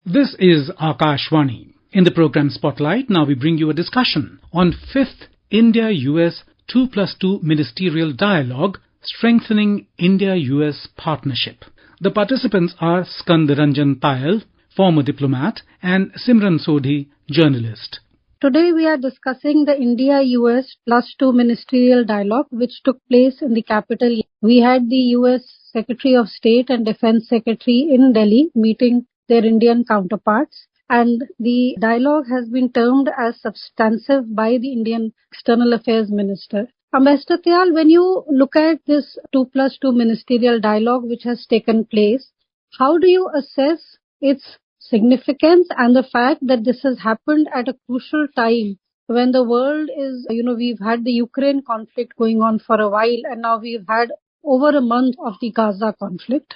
This is Akashvani. In the program Spotlight, now we bring you a discussion on 5th India-US 2+2 Ministerial Dialogue, Strengthening India-US Partnership. The participants are Skand Ranjan Tayal, former diplomat, and Simran Sodhi, journalist. Today we are discussing the India-US +2 Ministerial Dialogue which took place in the capital. We had the US Secretary of State and Defense Secretary in Delhi meeting their Indian counterparts, and the dialogue has been termed as substantive by the Indian External Affairs Minister. Ambassador Tayal, when you look at this 2+2 Ministerial Dialogue which has taken place, how do you assess its significance and the fact that this has happened at a crucial time when the world is, we've had the Ukraine conflict going on for a while, and now we've had over a month of the Gaza conflict?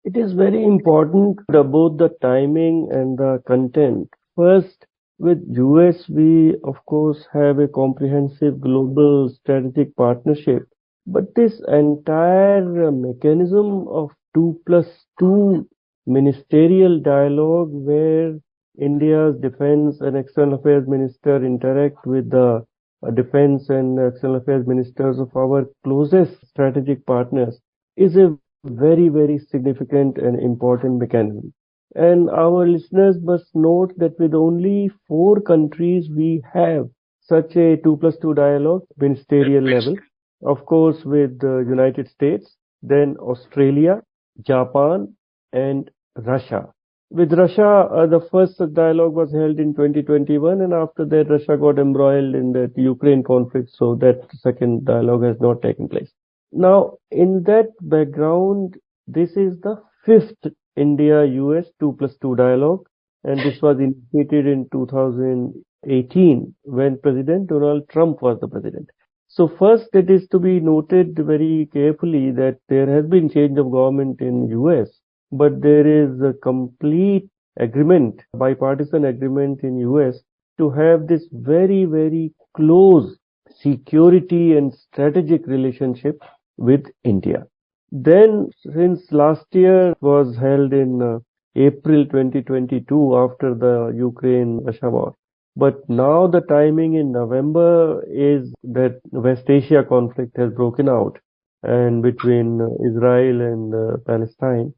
It is very important about the timing and the content. First, with US, we of course have a comprehensive global strategic partnership. But this entire mechanism of 2+2 ministerial dialogue, where India's defense and external affairs minister interact with the defense and external affairs ministers of our closest strategic partners, is a very, very significant and important mechanism. And our listeners must note that with only 4 countries we have such a 2+2 dialogue, ministerial level. Of course, with the United States, then Australia, Japan, and Russia. With Russia, the first dialogue was held in 2021, and after that Russia got embroiled in the Ukraine conflict, so that second dialogue has not taken place. Now, in that background, this is the 5th India-US 2+2 dialogue, and this was initiated in 2018 when President Donald Trump was the president. So first, it is to be noted very carefully that there has been change of government in US, but there is a complete agreement, bipartisan agreement in US to have this very, very close security and strategic relationship with India. Then, since last year was held in April 2022 after the Ukraine-Russia war, but now the timing in November is that West Asia conflict has broken out and between Israel and Palestine.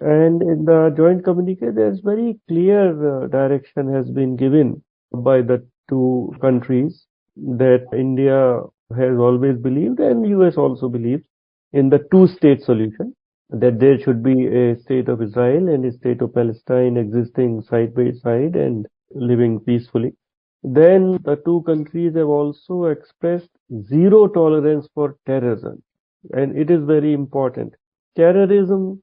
And in the joint communique, there's very clear direction has been given by the two countries that India has always believed, and US also believes, in the two-state solution, that there should be a state of Israel and a state of Palestine existing side by side and living peacefully. Then the two countries have also expressed zero tolerance for terrorism, and it is very important. Terrorism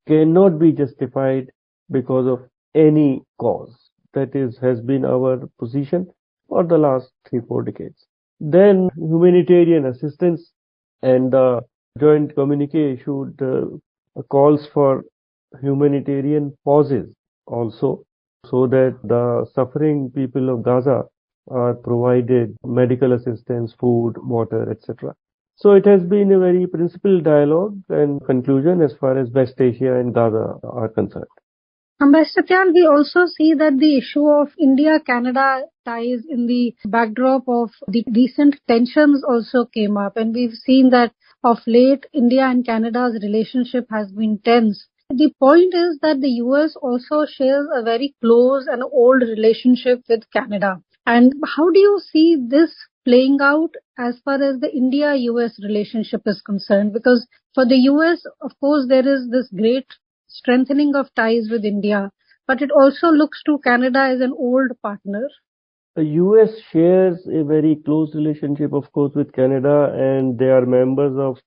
cannot be justified because of any cause. That has been our position for the last 3-4 decades. Then humanitarian assistance, and the joint communique issued calls for humanitarian pauses also, so that the suffering people of Gaza are provided medical assistance, food, water, etc. So it has been a very principled dialogue and conclusion as far as West Asia and Gaza are concerned. Ambassador Tayal, we also see that the issue of India-Canada ties in the backdrop of the recent tensions also came up, and we've seen that of late India and Canada's relationship has been tense. The point is that the US also shares a very close and old relationship with Canada. And how do you see this playing out as far as the India-US relationship is concerned? Because for the US, of course, there is this great strengthening of ties with India, but it also looks to Canada as an old partner. The US shares a very close relationship, of course, with Canada, and they are members of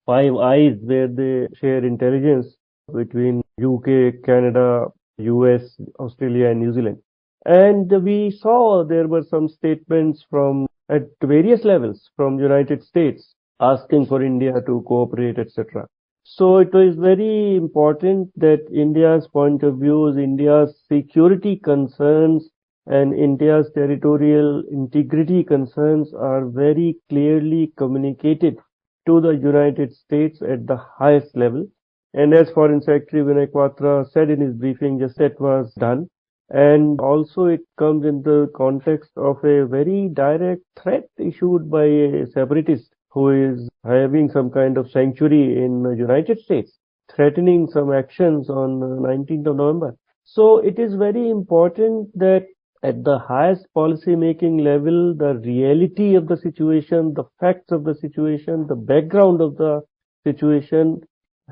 Five Eyes, where they share intelligence between UK, Canada, US, Australia, and New Zealand. And we saw there were some statements from at various levels from United States asking for India to cooperate, etc. So it is very important that India's point of view, India's security concerns and India's territorial integrity concerns are very clearly communicated to the United States at the highest level. And as Foreign Secretary Vinay Quatra said in his briefing, just that was done. And also it comes in the context of a very direct threat issued by a separatist who is having some kind of sanctuary in the United States, threatening some actions on 19th of November. So it is very important that at the highest policy making level, the reality of the situation, the facts of the situation, the background of the situation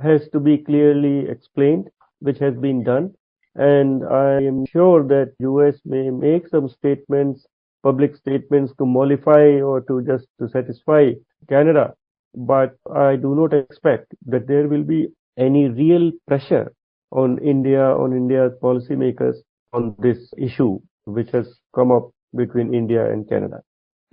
has to be clearly explained, which has been done. And I am sure that US may make some statements, public statements to mollify or to just to satisfy Canada. But I do not expect that there will be any real pressure on India's policymakers on this issue, which has come up between India and Canada.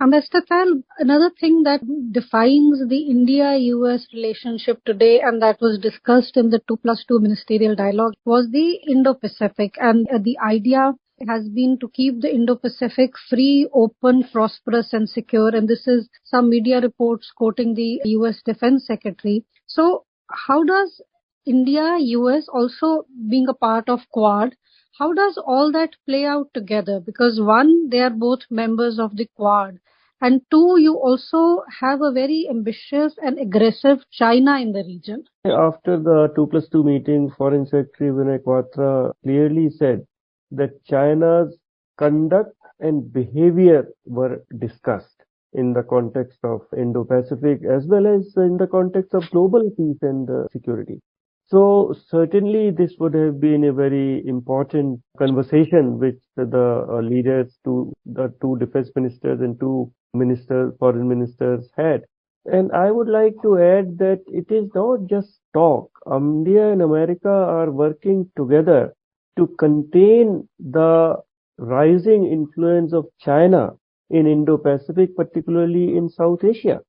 Mr. Tayal, another thing that defines the India-US relationship today and that was discussed in the 2+2 Ministerial Dialogue was the Indo-Pacific, and the idea has been to keep the Indo-Pacific free, open, prosperous and secure, and this is some media reports quoting the US Defense Secretary. So how does India-US also being a part of Quad, how does all that play out together? Because one, they are both members of the Quad. And two, you also have a very ambitious and aggressive China in the region. After the 2+2 meeting, Foreign Secretary Vinay Quatra clearly said that China's conduct and behavior were discussed in the context of Indo-Pacific as well as in the context of global peace and security. So certainly this would have been a very important conversation which the leaders, the two defense ministers and two foreign ministers had. And I would like to add that it is not just talk. India and America are working together to contain the rising influence of China in Indo-Pacific, particularly in South Asia.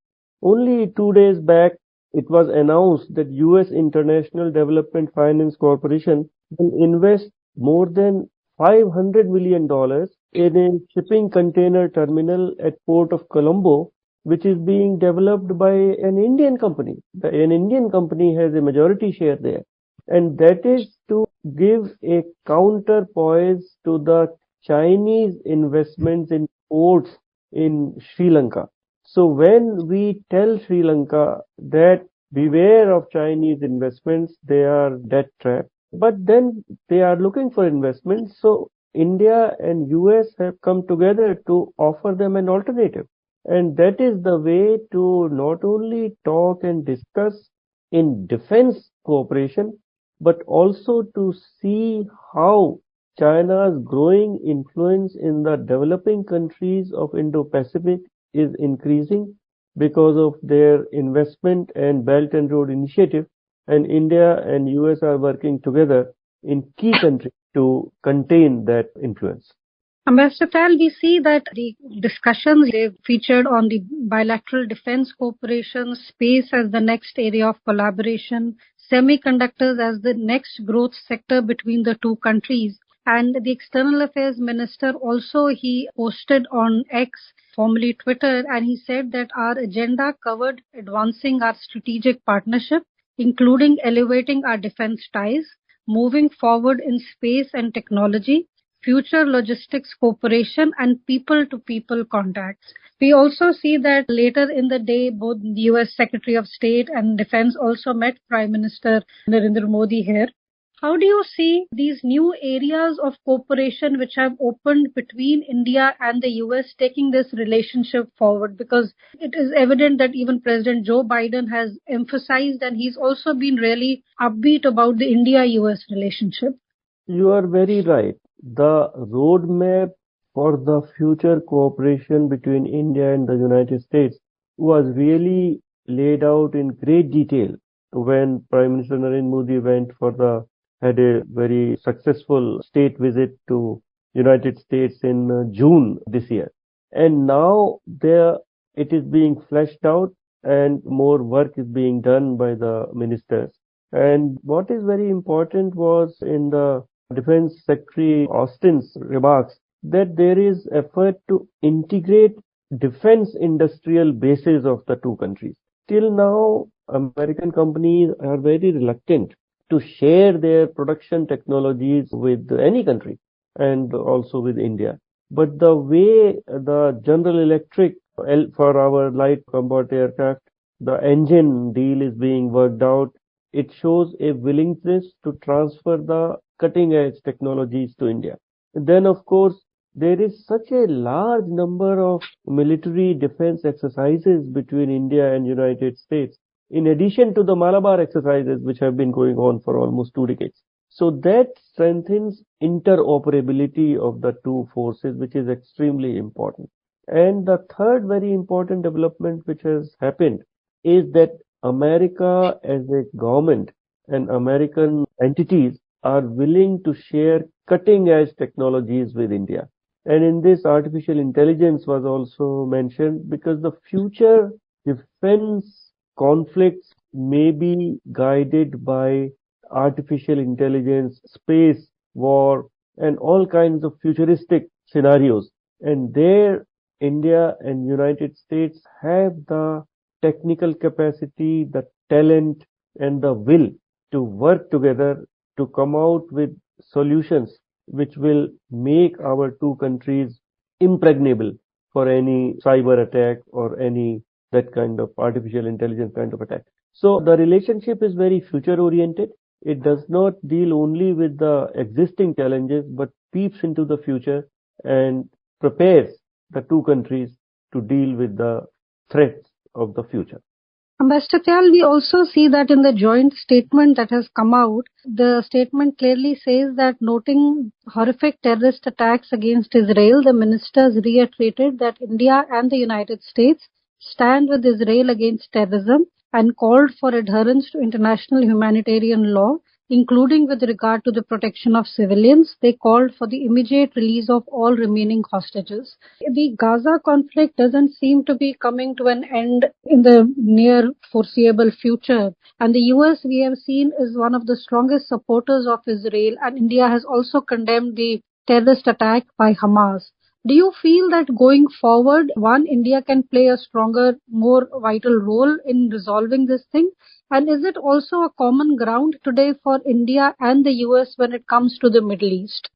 Only 2 days back, it was announced that US International Development Finance Corporation will invest more than $500 million in a shipping container terminal at Port of Colombo, which is being developed by an Indian company. An Indian company has a majority share there. And that is to give a counterpoise to the Chinese investments in ports in Sri Lanka. So when we tell Sri Lanka that beware of Chinese investments, they are debt trap, but then they are looking for investments. So India and US have come together to offer them an alternative. And that is the way to not only talk and discuss in defense cooperation, but also to see how China's growing influence in the developing countries of Indo-Pacific is increasing because of their investment and Belt and Road Initiative, and India and US are working together in key countries to contain that influence. Ambassador Tayal, we see that the discussions they've featured on the bilateral defense cooperation, space as the next area of collaboration, semiconductors as the next growth sector between the two countries. And the External Affairs Minister also, he posted on X, formerly Twitter, and he said that our agenda covered advancing our strategic partnership, including elevating our defense ties, moving forward in space and technology, future logistics cooperation, and people-to-people contacts. We also see that later in the day, both the US Secretary of State and Defense also met Prime Minister Narendra Modi here. How do you see these new areas of cooperation which have opened between India and the US taking this relationship forward? Because it is evident that even President Joe Biden has emphasized and he's also been really upbeat about the India-US relationship. You are very right. The roadmap for the future cooperation between India and the United States was really laid out in great detail when Prime Minister Narendra Modi had a very successful state visit to United States in June this year. And now it is being fleshed out and more work is being done by the ministers. And what is very important was in the Defense Secretary Austin's remarks that there is effort to integrate defense industrial bases of the two countries. Till now, American companies are very reluctant to share their production technologies with any country and also with India. But the way the General Electric for our light combat aircraft, the engine deal is being worked out, it shows a willingness to transfer the cutting edge technologies to India. And then, of course, there is such a large number of military defense exercises between India and United States, in addition to the Malabar exercises, which have been going on for almost 2 decades. So that strengthens interoperability of the two forces, which is extremely important. And the third very important development which has happened is that America as a government and American entities are willing to share cutting edge technologies with India. And in this, artificial intelligence was also mentioned, because the future defense conflicts may be guided by artificial intelligence, space, war, and all kinds of futuristic scenarios. And there, India and United States have the technical capacity, the talent, and the will to work together to come out with solutions which will make our two countries impregnable for any cyber attack or any that kind of artificial intelligence kind of attack. So the relationship is very future oriented. It does not deal only with the existing challenges, but peeps into the future and prepares the two countries to deal with the threats of the future. Ambassador Tayal, we also see that in the joint statement that has come out, the statement clearly says that noting horrific terrorist attacks against Israel, the ministers reiterated that India and the United States stand with Israel against terrorism and called for adherence to international humanitarian law, including with regard to the protection of civilians. They called for the immediate release of all remaining hostages. The Gaza conflict doesn't seem to be coming to an end in the near foreseeable future. And the US, we have seen, is one of the strongest supporters of Israel, and India has also condemned the terrorist attack by Hamas. Do you feel that going forward, India can play a stronger, more vital role in resolving this thing? And is it also a common ground today for India and the US when it comes to the Middle East?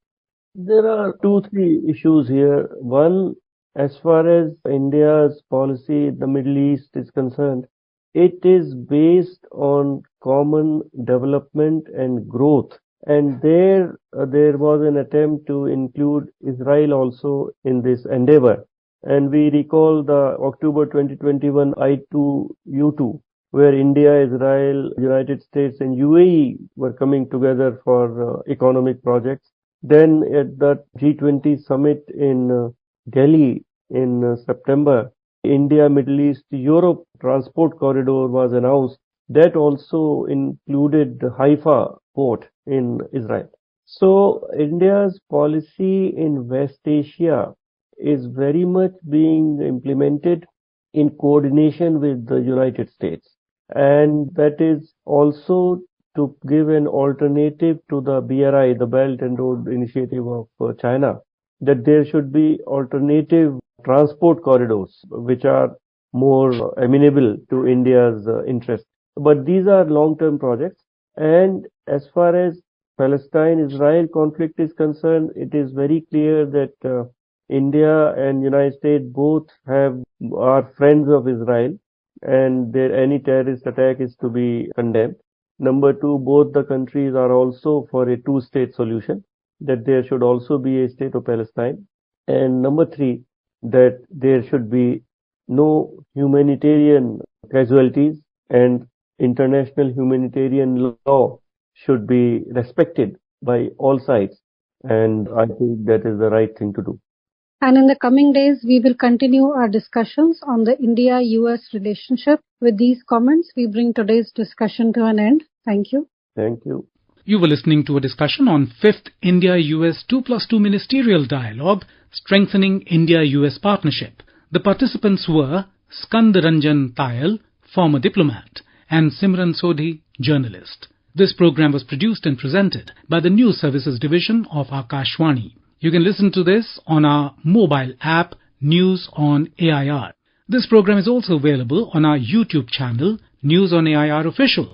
There are 2-3 issues here. One, as far as India's policy in the Middle East is concerned, it is based on common development and growth. And there was an attempt to include Israel also in this endeavor. And we recall the October 2021 I2U2, where India, Israel, United States, and UAE were coming together for economic projects. Then at the G20 summit in Delhi in September, India, Middle East, Europe transport corridor was announced. That also included Haifa port in Israel. So India's policy in West Asia is very much being implemented in coordination with the United States. And that is also to give an alternative to the BRI, the Belt and Road Initiative of China, that there should be alternative transport corridors which are more amenable to India's interest. But these are long-term projects. And as far as Palestine-Israel conflict is concerned, it is very clear that India and United States both are friends of Israel, and any terrorist attack is to be condemned. Number two, both the countries are also for a two-state solution, that there should also be a state of Palestine. And number three, that there should be no humanitarian casualties, and international humanitarian law should be respected by all sides. And I think that is the right thing to do. And in the coming days, we will continue our discussions on the India-US relationship. With these comments, we bring today's discussion to an end. Thank you. Thank you. You were listening to a discussion on 5th India-US 2+2 Ministerial Dialogue, Strengthening India-US Partnership. The participants were Skand Ranjan Tayal, former diplomat, and Simran Sodhi, journalist. This program was produced and presented by the News Services Division of Akashvani. You can listen to this on our mobile app, News on AIR. This program is also available on our YouTube channel, News on AIR Official.